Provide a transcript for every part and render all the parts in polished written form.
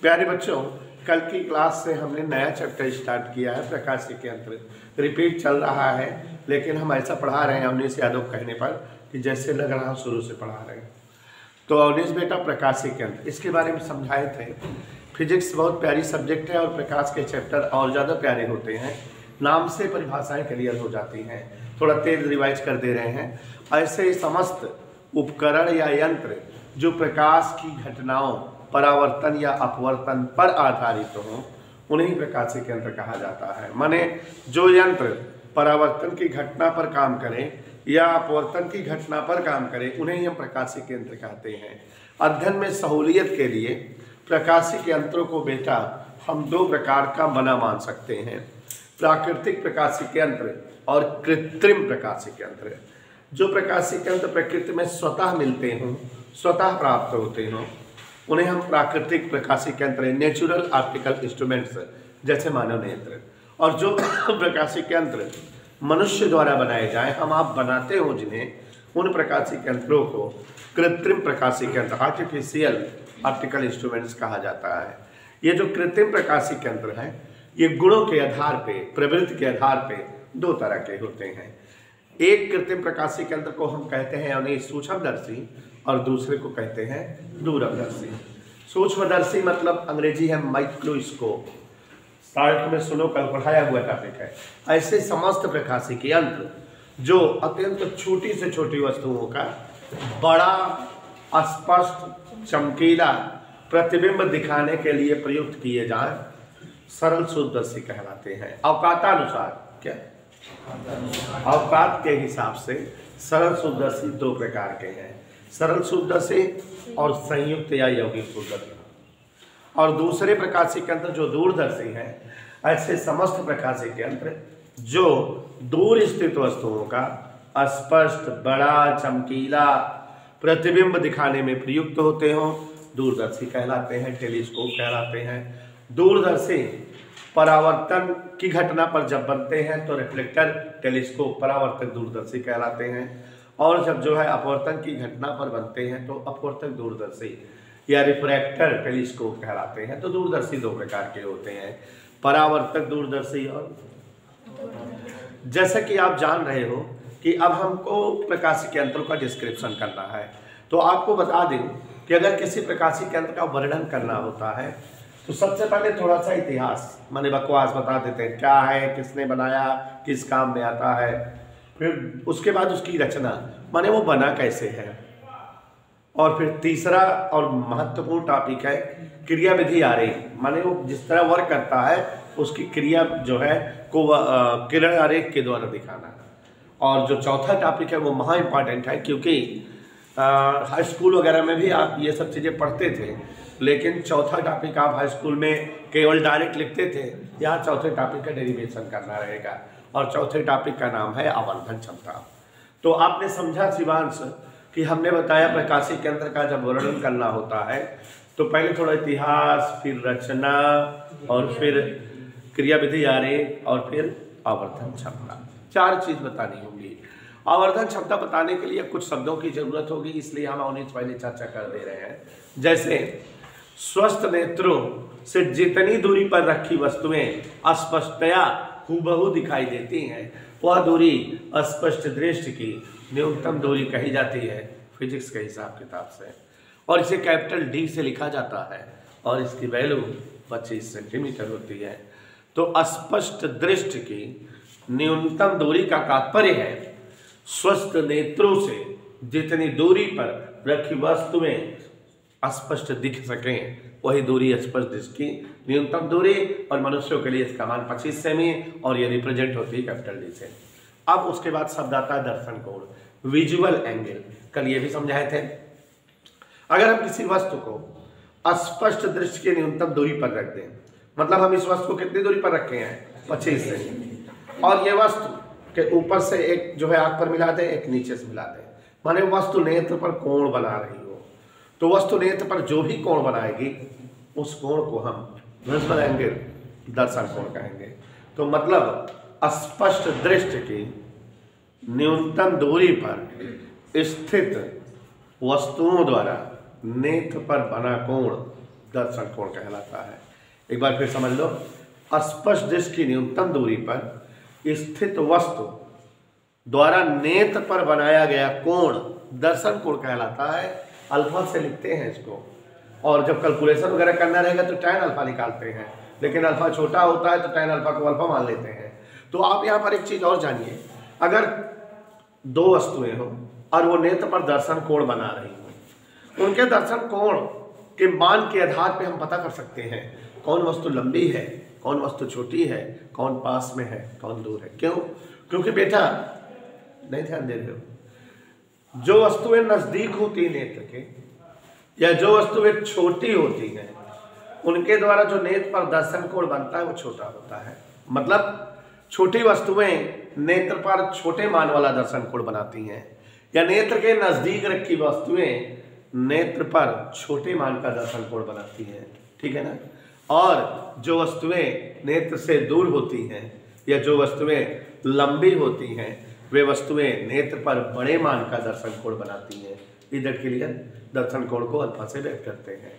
प्यारे बच्चों, कल की क्लास से हमने नया चैप्टर स्टार्ट किया है प्रकाशिकी यंत्र। रिपीट चल रहा है, लेकिन हम ऐसा पढ़ा रहे हैं अवनीश यादव कहने पर कि जैसे लग रहा शुरू से पढ़ा रहे हैं। तो अवनीश बेटा, प्रकाशिकी यंत्र इसके बारे में समझाए थे। फिजिक्स बहुत प्यारी सब्जेक्ट है और प्रकाश के चैप्टर और ज़्यादा प्यारे होते हैं। नाम से परिभाषाएं क्लियर हो जाती हैं। थोड़ा तेज रिवाइज कर दे रहे हैं। ऐसे समस्त उपकरण या यंत्र जो प्रकाश की घटनाओं, परावर्तन या अपवर्तन पर आधारित हो, उन्हें प्रकाशिकी यंत्र कहा जाता है। माने जो यंत्र परावर्तन की घटना पर काम करें या अपवर्तन की घटना पर काम करें, उन्हें हम प्रकाशिकी यंत्र कहते हैं। अध्ययन में सहूलियत के लिए प्रकाशिकी यंत्रों को बेटा हम दो प्रकार का बना मान सकते हैं, प्राकृतिक प्रकाशिकी यंत्र और कृत्रिम प्रकाशिकी यंत्र। जो प्रकाशिकी यंत्र प्रकृति में स्वतः मिलते हों, स्वतः प्राप्त होते हों, उन्हें हम प्राकृतिक प्रकाशिकी यंत्र, नेचुरल ऑप्टिकल इंस्ट्रूमेंट्स जैसे मानव नेत्र। और जो प्रकाशिकी यंत्र मनुष्य द्वारा बनाए जाए, हम आप बनाते हो जिन्हें, उन प्रकाशिकी यंत्रों को कृत्रिम प्रकाशिकी यंत्र, आर्टिफिशियल ऑप्टिकल इंस्ट्रूमेंट्स कहा जाता है। ये जो कृत्रिम प्रकाशिकी यंत्र हैं, ये गुणों के आधार पे, प्रवृत्ति के आधार पे दो तरह के होते हैं। एक कृत्रिम प्रकाशिकी यंत्र को हम कहते हैं उन्हें सूक्ष्मदर्शी और दूसरे को कहते हैं दूरदर्शी। सूक्ष्मदर्शी मतलब अंग्रेजी है माइक्रोस्कोप। साइंस में सुनो, कल पढ़ाया हुआ टॉपिक है। ऐसे समस्त प्रकाशिकी यंत्र जो अत्यंत छोटी से छोटी वस्तुओं का बड़ा स्पष्ट चमकीला प्रतिबिंब दिखाने के लिए प्रयुक्त किए जाएं, सरल सूक्ष्मदर्शी कहलाते हैं। अवकातानुसार, क्या अवकात के हिसाब से सरल सूक्ष्मदर्शी दो प्रकार के हैं, सरल सूक्ष्मदर्शी और संयुक्त या यौगिक सूक्ष्मदर्शी। और दूसरे प्रकाशिकी यंत्र जो दूरदर्शी हैं, ऐसे समस्त प्रकाशिकी यंत्र जो दूर स्थित वस्तुओं का स्पष्ट बड़ा चमकीला प्रतिबिंब दिखाने में प्रयुक्त होते हों, दूरदर्शी कहलाते हैं, टेलीस्कोप कहलाते हैं। दूरदर्शी परावर्तन की घटना पर जब बनते हैं तो रिफ्लेक्टर, टेलीस्कोप, परावर्तक दूरदर्शी कहलाते हैं। और जब जो है अपवर्तन की घटना पर बनते हैं तो अपवर्तक दूरदर्शी या रिफ्रैक्टर, टेलीस्कोप कहलाते हैं। तो दूरदर्शी दो प्रकार के होते हैं, परावर्तक दूरदर्शी और। जैसा कि आप जान रहे हो कि अब हमको प्रकाशिकी यंत्रों का डिस्क्रिप्शन करना है, तो आपको बता दें कि अगर किसी प्रकाशिकी यंत्र का वर्णन करना होता है तो सबसे पहले थोड़ा सा इतिहास माने बकवास बता देते हैं, क्या है, किसने बनाया, किस काम में आता है। फिर उसके बाद उसकी रचना माने वो बना कैसे है। और फिर तीसरा और महत्वपूर्ण टॉपिक है क्रिया विधि आरेख, माने वो जिस तरह वर्क करता है उसकी क्रिया जो है को किरण आरेख के द्वारा दिखाना। और जो चौथा टॉपिक है वो महा इम्पॉर्टेंट है, क्योंकि हाई स्कूल वगैरह में भी आप ये सब चीज़ें पढ़ते थे, लेकिन चौथा टॉपिक आप हाई स्कूल में केवल डायरेक्ट लिखते थे। यहाँ चौथे टॉपिक का डेरिवेशन करना रहेगा और चौथे टॉपिक का नाम है आवर्धन क्षमता। तो आपने समझा शिवांश कि हमने बताया प्रकाशिकी यंत्र का जब वर्णन करना होता है तो पहले थोड़ा इतिहास, फिर रचना, और फिर क्रिया विधि आरेख, और फिर आवर्धन क्षमता। चार चीज बतानी होगी। आवर्धन क्षमता बताने के लिए कुछ शब्दों की जरूरत होगी, इसलिए हम अवनीश पहले चर्चा कर दे रहे हैं। जैसे स्वस्थ नेत्रों से जितनी दूरी पर रखी वस्तुएं स्पष्टतया हूबहू दिखाई देती हैं, वह दूरी स्पष्ट दृष्टि की न्यूनतम दूरी कही जाती है फिजिक्स के हिसाब किताब से। और इसे कैपिटल डी से लिखा जाता है और इसकी वैल्यू 25 सेंटीमीटर होती है। तो स्पष्ट दृष्टि की न्यूनतम दूरी का तात्पर्य है स्वस्थ नेत्रों से जितनी दूरी पर रखी वस्तुएं स्पष्ट दिख सकें, वही दूरी स्पष्ट दृष्टि की न्यूनतम दूरी। और मनुष्यों के लिए इसका मान 25 सेमी, और ये रिप्रेजेंट होती है कैपिटल डी से। अब उसके बाद शब्द आता है दर्शन कोण, विजुअल एंगल। कल ये भी समझाए थे। अगर हम किसी वस्तु को स्पष्ट दृष्टि की न्यूनतम दूरी पर रख दें, मतलब हम इस वस्तु को कितनी दूरी पर रखे हैं, 25 सेमी, और ये वस्तु के ऊपर से एक जो है आंख पर मिला दें, एक नीचे से मिला दें, माने वस्तु नेत्र पर कोण बना रही हो, तो वस्तु नेत्र पर जो भी कोण बनाएगी उस कोण को हम विजुअल एंगल, दर्शन कोण कहेंगे। तो मतलब स्पष्ट दृष्टि की न्यूनतम दूरी पर स्थित वस्तुओं द्वारा नेत्र पर बना कोण दर्शन कोण कहलाता है। एक बार फिर समझ लो, स्पष्ट दृष्टि की न्यूनतम दूरी पर स्थित वस्तु द्वारा नेत्र पर बनाया गया कोण दर्शन कोण कहलाता है। अल्फा से लिखते हैं इसको, और जब कैलकुलेशन वगैरह करना रहेगा तो tan अल्फा निकालते हैं, लेकिन अल्फा छोटा होता है तो tan अल्फा को अल्फा मान लेते हैं। तो आप यहाँ पर एक चीज और जानिए, अगर दो वस्तुएं हो और वो नेत्र पर दर्शन कोण बना रही हो, उनके दर्शन कोण के मान के आधार पे हम पता कर सकते हैं कौन वस्तु लंबी है, कौन वस्तु छोटी है, कौन पास में है, कौन दूर है। क्यों? क्योंकि बेटा नहीं ध्यान दे रहे हो, जो वस्तुएं नजदीक होती है नेत्र के या जो वस्तुएं छोटी होती हैं, उनके द्वारा जो नेत्र पर दर्शन कोण बनता है वो छोटा होता है। मतलब छोटी वस्तुएं नेत्र पर छोटे मान वाला दर्शन कोण बनाती हैं, या नेत्र के नजदीक रखी वस्तुएं नेत्र पर छोटे मान का दर्शन कोण बनाती हैं, ठीक है ना। और जो वस्तुएं नेत्र से दूर होती हैं या जो वस्तुएं लंबी होती हैं, वे वस्तुएं नेत्र पर बड़े मान का दर्शन कोण बनाती हैं। इधर के लिए दर्शन कोण को अल्फा से व्यक्त करते हैं।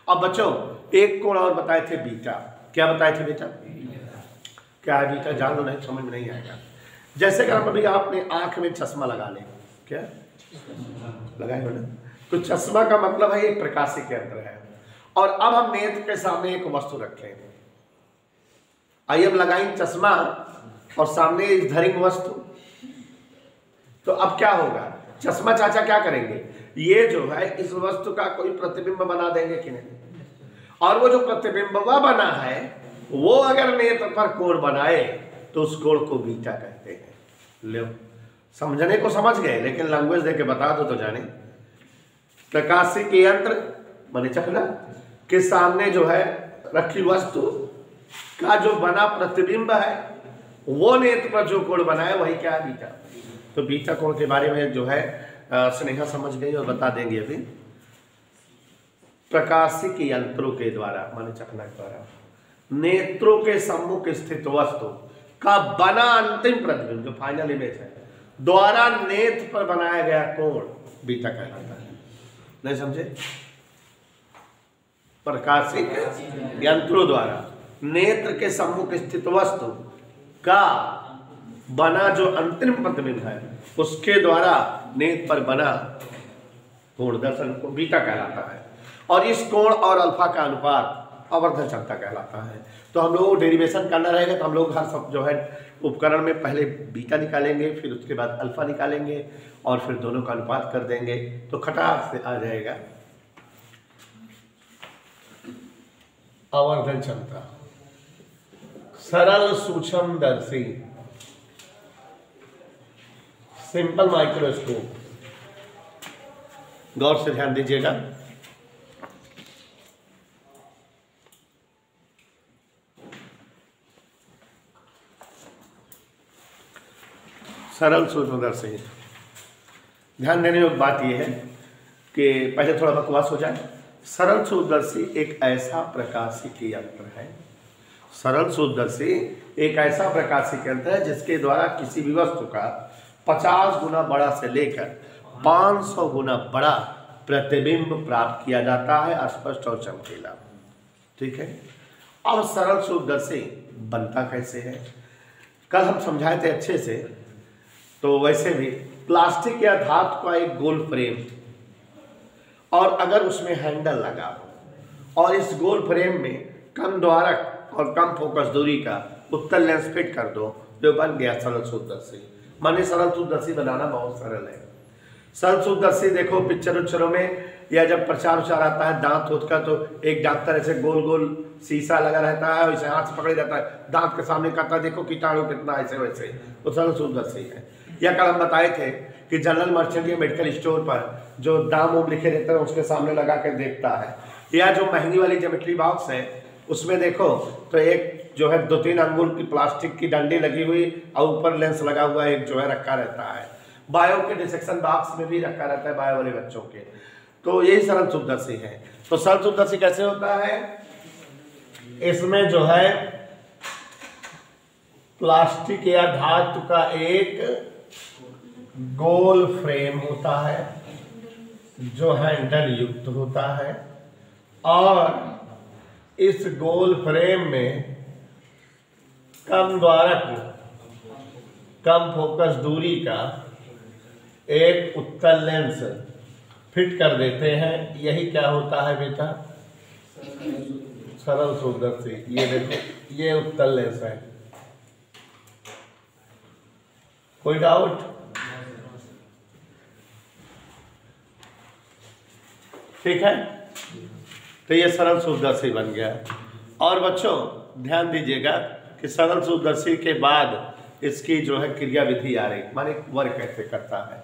अब बच्चों एक कोण और बताए थे बीटा। क्या बताए थे बेटा? क्या है बीटा? जान लो, नहीं समझ में नहीं आएगा। जैसे कि हम अभी आपने आंख में चश्मा लगा ले, क्या लगाए हो ना, तो चश्मा का मतलब है एक प्रकाशीय यंत्र है। और अब हम नेत्र के सामने एक वस्तु रखें, आइए अब लगाएंगे चश्मा और सामने इस धरेंगे वस्तु, तो अब क्या होगा? चश्मा चाचा क्या करेंगे? ये जो है इस वस्तु का कोई प्रतिबिंब बना देंगे कि नहीं, और वो जो प्रतिबिंब बना है वो अगर नेत्र पर कोण बनाए तो उस कोण को बीटा कहते हैं। लो, समझने को समझ गए, लेकिन लैंग्वेज देके बता दो तो जाने। प्रकाशिक यंत्र माने चकला के सामने जो है रखी वस्तु का जो बना प्रतिबिंब है वो नेत्र पर जो कोण बना है वही क्या है? बीटा। तो बीटा कोण के बारे में जो है स्नेहा समझ गई और बता देंगे अभी। प्रकाशिक यंत्रों के द्वारा माने चकला के द्वारा नेत्रों के सम्मुख स्थित वस्तु का बना अंतिम प्रतिबिंब, जो फाइनल इमेज है, द्वारा नेत्र पर बनाया गया कोण बीटा कहलाता है। नहीं समझे? प्रकाशिक यंत्रों द्वारा नेत्र के सम्मुख स्थित वस्तु का बना जो अंतिम प्रतिबिंब है उसके द्वारा नेत्र पर बना कोण दर्शन को बीटा कहलाता है। और इस कोण और अल्फा का अनुपात आवर्धन क्षमता कहलाता है। तो हम लोग डेरिवेशन करना रहेगा तो हम लोग हर सब जो है उपकरण में पहले बीटा निकालेंगे, फिर उसके बाद अल्फा निकालेंगे और फिर दोनों का अनुपात कर देंगे, तो खटाक से आ जाएगा आवर्धन क्षमता। सरल सूक्ष्मदर्शी सिंपल माइक्रोस्कोप, गौर से ध्यान दीजिएगा। सरल सूक्ष्मदर्शी, ध्यान देने योग्य बात यह है कि पहले थोड़ा बकवास हो जाए। सरल सूक्ष्मदर्शी एक ऐसा प्रकाशिक यंत्र है, सरल सूक्ष्मदर्शी एक ऐसा प्रकाशिक यंत्र है जिसके द्वारा किसी भी वस्तु का 50 गुना बड़ा से लेकर 500 गुना बड़ा प्रतिबिंब प्राप्त किया जाता है, स्पष्ट और चमकीला। ठीक है। अब सरल सूक्ष्मदर्शी बनता कैसे है? कल हम समझाए थे अच्छे से। तो वैसे भी प्लास्टिक या धातु का एक गोल फ्रेम, और अगर उसमें हैंडल लगा हो और इस गोल फ्रेम में कम द्वारक और कम फोकस दूरी का उत्तल लेंस फिट कर दो, जो बन गया सरल सूक्ष्मदर्शी। माने सरल सूक्ष्मदर्शी बनाना बहुत सरल है। सरल सूक्ष्मदर्शी देखो पिक्चर उच्चरों में या जब प्रचार उचार आता है दांत होत का, तो एक डॉक्टर ऐसे गोल गोल शीशा लगा रहता है, वैसे हाथ से पकड़े रहता है, दांत के सामने करता है, देखो कीटाणु कितना, ऐसे वैसे, तो सरल सूक्ष्मदर्शी है। या कल हम बताए थे कि जनरल मर्चेंट या मेडिकल स्टोर पर जो दाम उम लिखे रहते हैं उसके सामने लगा कर देखता है। या जो महंगी वाली ज्योमेट्री बॉक्स है उसमें देखो तो एक जो है 2-3 अंगुल की प्लास्टिक की डंडी लगी हुई और ऊपर लेंस लगा हुआ एक जो है रखा रहता है। बायो के डिसेक्शन बॉक्स में भी रखा रहता है बायो वाले बच्चों के। तो यही सरल सूक्ष्मदर्शी है। तो सरल सूक्ष्मदर्शी कैसे होता है? इसमें जो है प्लास्टिक या धातु का एक गोल फ्रेम होता है जो हैंडल युक्त होता है, और इस गोल फ्रेम में कम द्वारक, कम फोकस दूरी का एक उत्तल लेंस फिट कर देते हैं। यही क्या होता है बेटा? सरल सूक्ष्मदर्शी। ये देखो, ये उत्तल लेंस है। कोई डाउट? ठीक है, तो ये सरल सूक्ष्मदर्शी बन गया। और बच्चों ध्यान दीजिएगा कि सरल सूक्ष्मदर्शी के बाद इसकी जो है क्रिया विधि आ रही, माने वर्क कैसे करता है।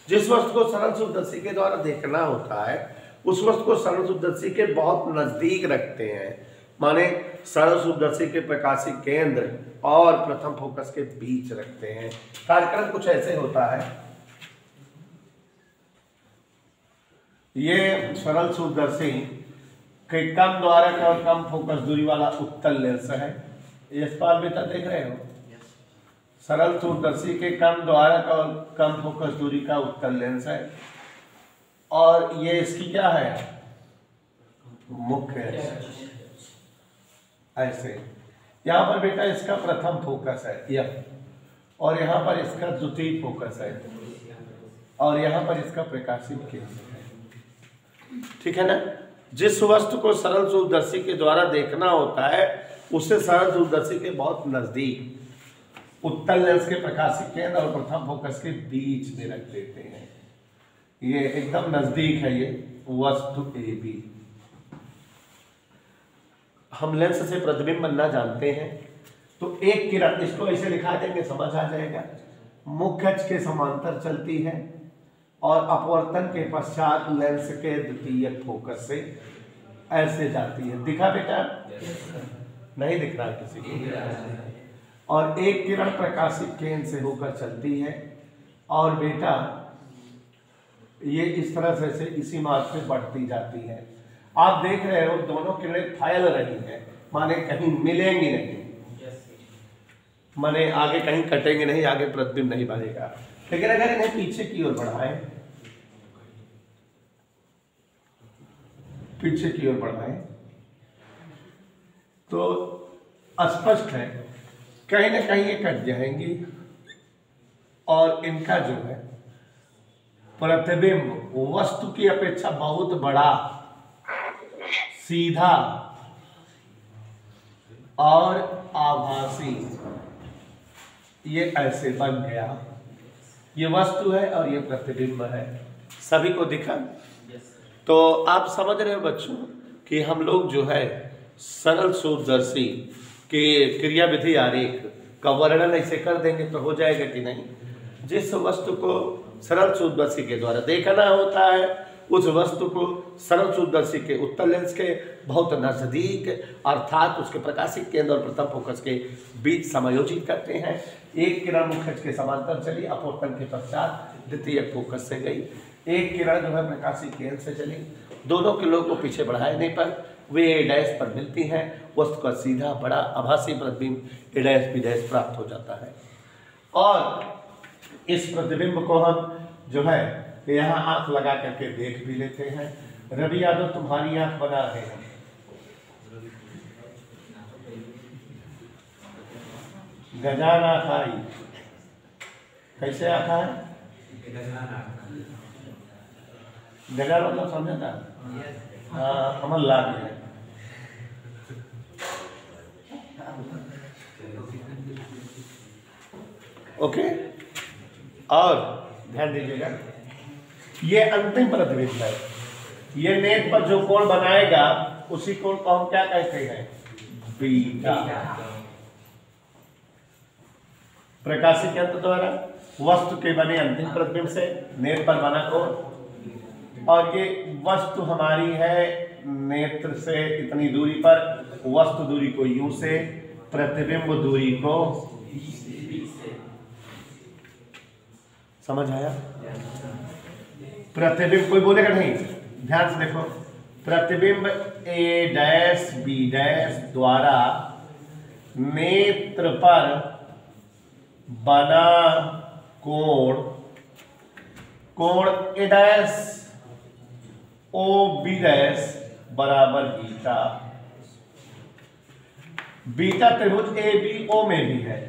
जिस वस्तु को सरल सूक्ष्मदर्शी के द्वारा देखना होता है उस वस्तु को सरल सूक्ष्मदर्शी के बहुत नजदीक रखते हैं, माने सरल सूक्ष्मदर्शी के प्रकाशिक केंद्र और प्रथम फोकस के बीच रखते हैं। कार्यक्रम कुछ ऐसे होता है। ये सरल सूक्ष्मदर्शी के कम द्वारक और कम फोकस दूरी वाला उत्तल लेंस है। इस पार बेटा देख रहे हो, सरल सूक्ष्मदर्शी के कम द्वारक और कम फोकस दूरी का उत्तल लेंस है। और ये इसकी क्या है? मुख्य है। ऐसे यहाँ पर बेटा इसका प्रथम फोकस है यह, और यहाँ पर इसका द्वितीय फोकस है, और यहाँ पर इसका प्रकाशिक केंद्र है। ठीक है ना? जिस वस्तु को सरल सूक्ष्मदर्शी के द्वारा देखना होता है उसे सरल सूक्ष्मदर्शी के बहुत नजदीक उत्तल लेंस के प्रकाशिक केंद्र और प्रथम फोकस के बीच में रख देते हैं। ये एकदम नजदीक है ये वस्तु ए बी। हम लेंस से प्रतिबिंब बनना जानते हैं, तो एक किरण, इसको ऐसे लिखा देंगे समझ आ जाएगा, मुख्य अक्ष के समांतर चलती है और अपवर्तन के पश्चात लेंस के द्वितीय फोकस से ऐसे जाती है। दिखा बेटा? नहीं दिख रहा किसी को। और एक किरण प्रकाशिक केंद्र से होकर चलती है और बेटा ये इस तरह से इसी मार्ग से बढ़ती जाती है। आप देख रहे हो दोनों किरणें फैल रही हैं, माने कहीं मिलेंगी नहीं, माने आगे कहीं कटेंगे नहीं, आगे प्रतिबिंब नहीं बनेगा। लेकिन अगर इन्हें पीछे की ओर बढ़ाएं, पीछे की ओर बढ़ाएं तो स्पष्ट है कहीं ना कहीं ये कट जाएंगी और इनका जो है प्रतिबिंब वस्तु की अपेक्षा बहुत बड़ा, सीधा और आभासी, ये ऐसे बन गया। ये वस्तु है और ये प्रतिबिंब है। सभी को दिखा? तो आप समझ रहे हो बच्चों कि हम लोग जो है सरल सूक्ष्मदर्शी के क्रिया विधि आरेख का वर्णन ऐसे कर देंगे तो हो जाएगा कि नहीं। जिस वस्तु को सरल सूक्ष्मदर्शी के द्वारा देखना होता है उस वस्तु को सरल सूक्ष्मदर्शी के उत्तल लेंस के बहुत नजदीक अर्थात उसके प्रकाशिक केंद्र और प्रथम फोकस के बीच समायोजित करते हैं। एक किरण मुख्य अक्ष के समांतर चली, अपवर्तन के पश्चात द्वितीय फोकस से गई। एक किरण जो है प्रकाशिक केंद्र से चली, दोनों किरणों को पीछे बढ़ाने पर वे ए डैश पर मिलती हैं। वस्तु का सीधा बड़ा आभासी प्रतिबिंब ए डैश बी डैश प्राप्त हो जाता है। और इस प्रतिबिंब को हम जो है यहाँ आंख लगा करके देख भी लेते हैं। रवि यादव तुम्हारी आंख बना रहे हैं। गजान आंख आई, कैसे आंख है? गजान मतलब समझा था? हाँ, अमल लाग है। ओके, और ध्यान दीजिएगा ये अंतिम प्रतिबिंब है। ये नेट पर जो कोण बनाएगा उसी कोण को हम क्या कहते हैं? बीटा। प्रकाशिक यंत्र द्वारा वस्तु के बने अंतिम प्रतिबिंब से नेट पर बना कोण, और ये वस्तु हमारी है नेत्र से इतनी दूरी पर, वस्तु दूरी को यूं से, प्रतिबिंब दूरी को, समझ आया? प्रतिबिंब कोई बोलेगा नहीं, ध्यान से देखो। प्रतिबिंब ए डैश बी डैश द्वारा नेत्र पर बना कोण, कोण ए डैश ओ बी डैश बराबर बीटा। बीटा त्रिभुज ए बी ओ में भी है,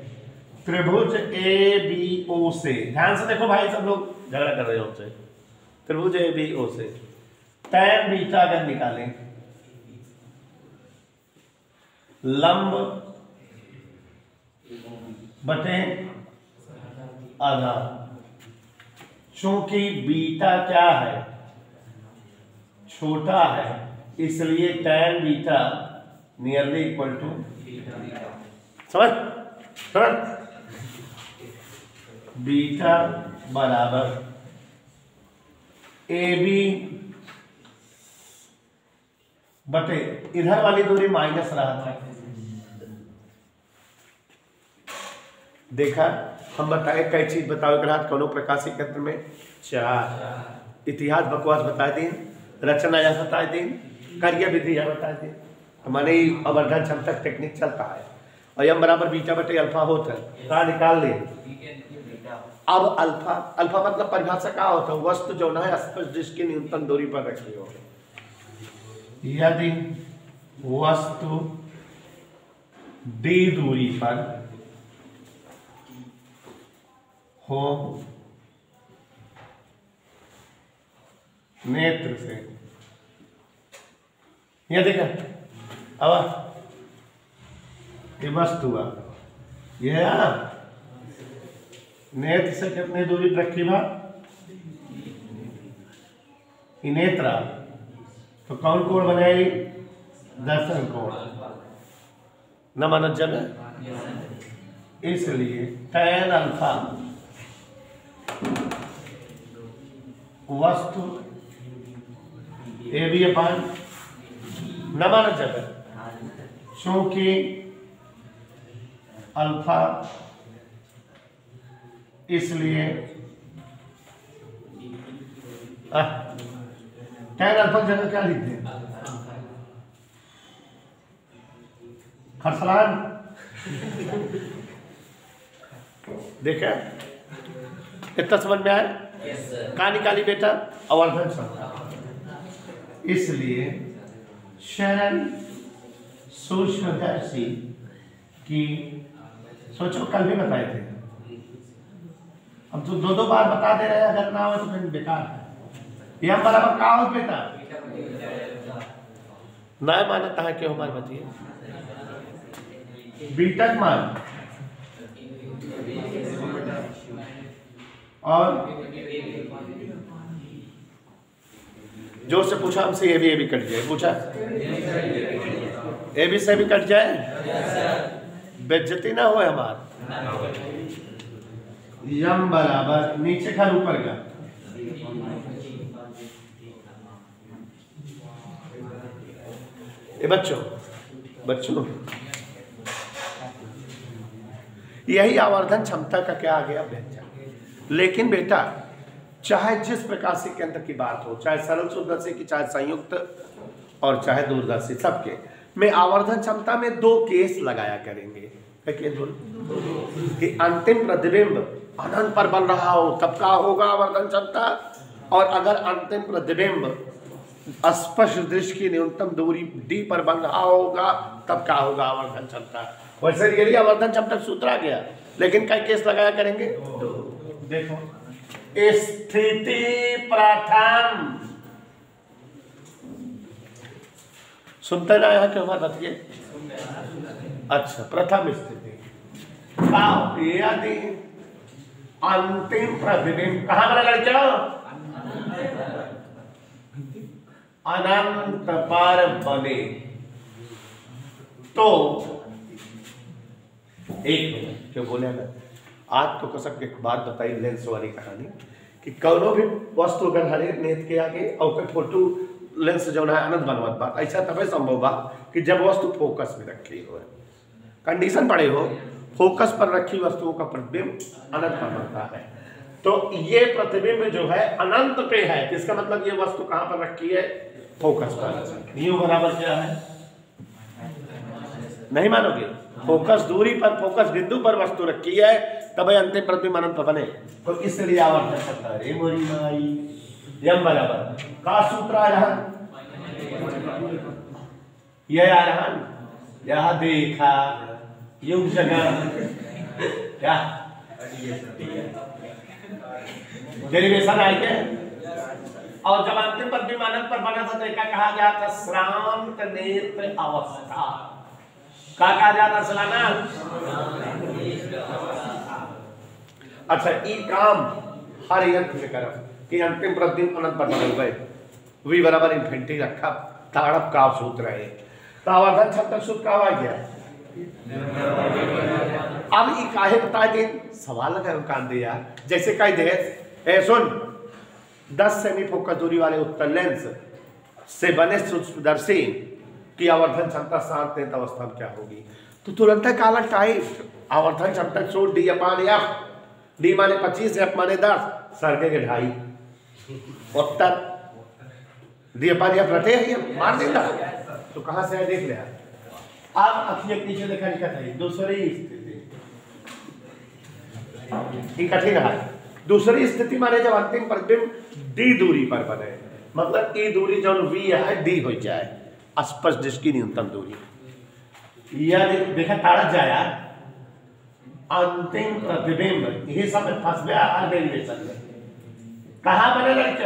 त्रिभुज ए बी ओ से, ध्यान से देखो भाई सब लोग झगड़ा कर रहे हो उनसे, त्रिभुज ए बी ओ से tan बीटा अगर निकालें, लंब बटे आधार, चूंकि बीटा क्या है, छोटा है, इसलिए tan beta nearly equal to, समझ बीटा बराबर ए बी बटे इधर वाली दूरी माइनस रहा था, देखा हम बताए कई चीज बताओ ग्राहक कौनो प्रकाशिक यंत्र में 4, इतिहास बकवास बता दी, रचना या बता दी, कार्य विधि या बता दी, हमारे आवर्धन क्षमता टेक्निक चलता है, और यम बराबर बीटा बटे अल्फा होता है, कहाँ निकाल ले। अब अल्फा, अल्फा मतलब परिभाषा क्या होता है, वस्तु जो है स्पर्श जिसकी न्यूनतम दूरी पर रखी हो, यदि वस्तु डी दूरी पर हो नेत्र से, यह देखा अब ये वस्तु यह नेत्र से कितने दूरी पर रखी बा, नेत्रा, तो कौन कोण बनाएगी, दर्शन कोण, न मानत जन, इसलिए tan अल्फा वस्तु ए बी अपान न मानत जन, चूंकि अल्फा, इसलिए tan अल्फा जगह क्या लिखते हैं, खरसलान, देखे इतना समझ में आया, कहा निकाली बेटा, आवर्धन क्षमता, इसलिए शरण सूक्ष्मदर्शी की, सोचो कल भी बताए थे, हम तो दो बार बता दे रहे हैं, अगर ना हो तो फिर बेकार है, यह बराबर का हो बेटा, ना मानता है क्यों हमारे बचिए बीटक मान, और जोर से पूछा हमसे, ए भी कट जाए, पूछा ए बी से भी कट जाए, बेइज्जती ना हो हमार, यम बराबर नीचे का ऊपर का, ये बच्चों यही आवर्धन क्षमता का क्या आ गया व्यंजन। लेकिन बेटा चाहे जिस प्रकाशिक यंत्र की बात हो, चाहे सरल सूक्ष्मदर्शी की, चाहे संयुक्त और चाहे दूरदर्शी, सबके में आवर्धन क्षमता में 2 केस लगाया करेंगे कि अंतिम प्रतिबिंब अनंत पर बन रहा हो तब का होगा आवर्धन क्षमता, और अगर अंतिम प्रतिबिंब स्पर्श दृश्य की न्यूनतम दूरी डी पर बन रहा होगा तब क्या होगा आवर्धन क्षमता। वैसे यदि आवर्धन क्षमता सूत्र आ गया, लेकिन कई केस लगाया करेंगे। देखो स्थिति प्रथम, सुनते ना यहाँ क्यों बात है? अच्छा, प्रथम स्थिति यदि अंतिम प्रतिबिंब कहाँ बना लड़कियों? अनंत पर बने तो एक मिनट क्यों बोले ना, आज तो कसक एक बात बताई लेंस वाली कहानी कि कौनो भी वस्तु अगर हरे नेत्र के आगे और फोटो लेंस जो है अनंत बनवत बात ऐसा तभी संभव बा कि जब वस्तु फोकस में रखी हो, कंडीशन पड़े हो, फोकस पर रखी वस्तुओं का प्रतिबिंब अनंत पर बनता है। तो ये प्रतिबिंब जो है अनंत पे है, इसका मतलब ये वस्तु कहां पर रखी है? फोकस पर। यू बराबर क्या है? नहीं मानोगे? फोकस दूरी पर, फोकस बिंदु पर वस्तु रखी है तब अंतिम प्रतिबिंब अनंत पर बने। तो इसलिए आवर्धन करता है मोरी माई यम बराबर का सूत्र आ रहा, यह आ रहा यह देखा युग जगह क्या डेरिवेशन आई है। और जब अंतिम पद विमानन पर बना था तो क्या कहा जाता? श्रांत नेत्र अवस्था। क्या कहा जाता सलाना? अच्छा ई काम हर यंत्र से करब कि अंतिम प्रतिदिन अनंत पर बदल गए वी बराबर इन्फिनिटी रखा ताड़प का सूत्र है। तो आवर्धन शब्द सूत्र का आ गया। अब ई काहे बता दे सवाल लगा कान दे यार। जैसे कह दे ए सुन 10 सेमी फोकस दूरी वाले उत्तल लेंस से बने सूक्ष्मदर्शी की आवर्धन क्षमता शांत नेत्र अवस्था में क्या होगी? तो तुरंत काला टाइप आवर्धन क्षमता सूत्र डी अपान एफ। डी माने 25 एफ माने 10 सर्गे के 2.5 उत्तर डी अपान एफ रटे है मार देता। तो कहां से है देख ले। अब अखियां नीचे देखा लिखा था दूसरी स्थिति ठीक कठिन है। दूसरी स्थिति माने जब अंतिम प्रतिबिंब डी दूरी पर बने मतलब ई दूरी जो वी है डी हो जाए स्पर्श दृष्टि की न्यूनतम दूरी। यह देखा ताड़ा जाया अंतिम प्रतिबिंब ये सब फंस गया डेरिवेशन में। कहां बने लड़के?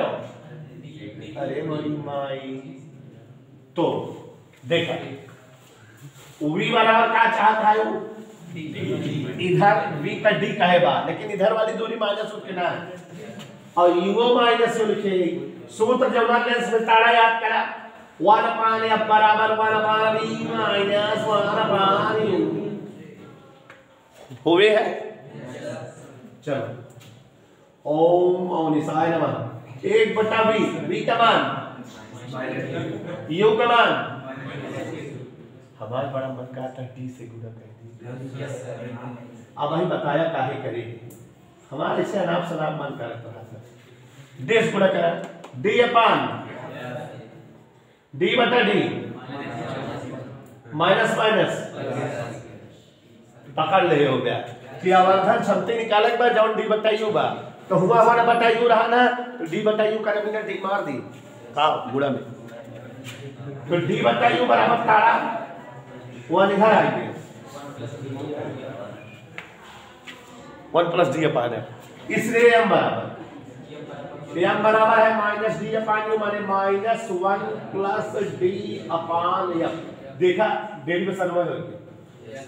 अरे मोरी माई तो देखा वी बराबर क्या चाहता है वो इधर वी का डी कहे बा लेकिन इधर वाली दूरी माइनस कितना है और यूओ माइनस लिखे सूत्र जब लेंस में तारा याद करा 1 अपान एफ बराबर 1 अपान वी माइनस 1 अपान यू हुए है। चलो ओम ओनिसाय नमः 1/v वी का मान यू का मान हमारा बड़ा मन करता है टी से गुणा कर दी। अब वही बताया काहे करे हमारे से अनाप शनाप मन कर रहा था देश गुणा करा डी अपान डी बटा डी माइनस माइनस पकड़ ले हो गया कि आवर्धन क्षमता निकाले के बाद जब डी बटा यू बा तो हुआ हमारा बटा यू रहा ना तो डी बटा यू करे बिना डी मार दी का गुणा में तो डी बटा यू बराबर तारा वन इधर आएंगे 1 प्लस डी अपान है इसलिए एम बराबर है माइनस डी अपान यू माने -1 प्लस डी अपान एफ। देखा डेरिवेशन में हो गया।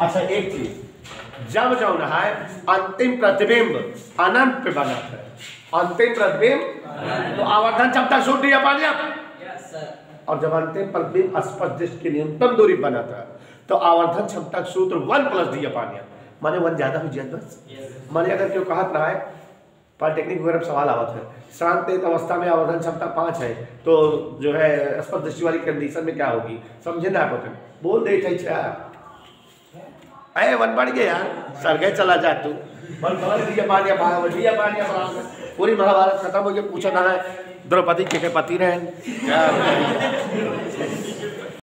अच्छा एक चीज जब जो है अंतिम प्रतिबिंब अनंत पे बना है अंतिम प्रतिबिंब तो आवर्धन क्षमता सूत्र डी अपान एफ और जब अंतिम प्रतिबिंब स्पर्श दृष्टि की न्यूनतम दूरी बना था तो आवर्धन क्षमता सूत्र 1 प्लस डी अपान एफ माने 1 ज्यादा हो जाए बस। माने अगर क्यों कहा रहा है पॉलिटेक्निक वगैरह सवाल आवत है शांत अवस्था में आवर्धन क्षमता 5 है तो जो है स्पर्श दृष्टि वाली कंडीशन में क्या होगी समझे ना आप बोल दे अरे 1 बढ़ गया यार सरगे चला जा तू पूरी महाभारत खत्म हो गया पूछा ना है द्रौपदी के पति रहे